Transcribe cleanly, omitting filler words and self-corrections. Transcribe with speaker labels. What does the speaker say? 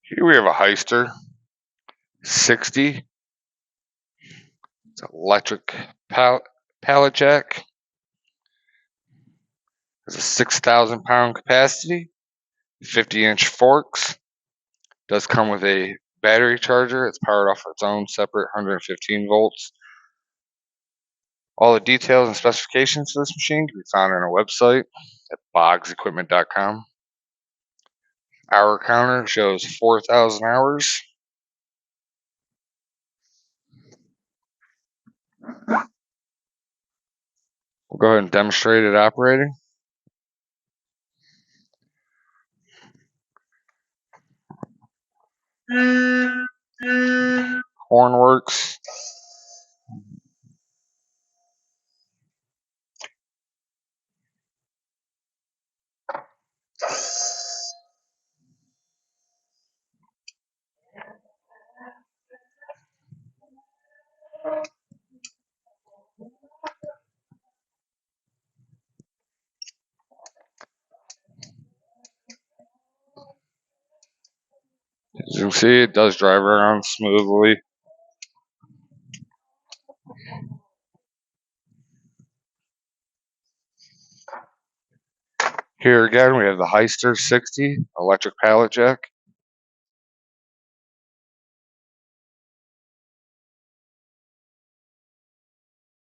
Speaker 1: Here we have a Hyster 60. It's an electric pallet jack. Has a 6,000 pound capacity, 50-inch forks. Does come with a battery charger. It's powered off its own separate 115 volts. All the details and specifications for this machine can be found on our website at boggsequipment.com. Hour counter shows 4,000 hours. We'll go ahead and demonstrate it operating. Horn works. As you can see, it does drive around smoothly. Here again, we have the Hyster 60 electric pallet jack.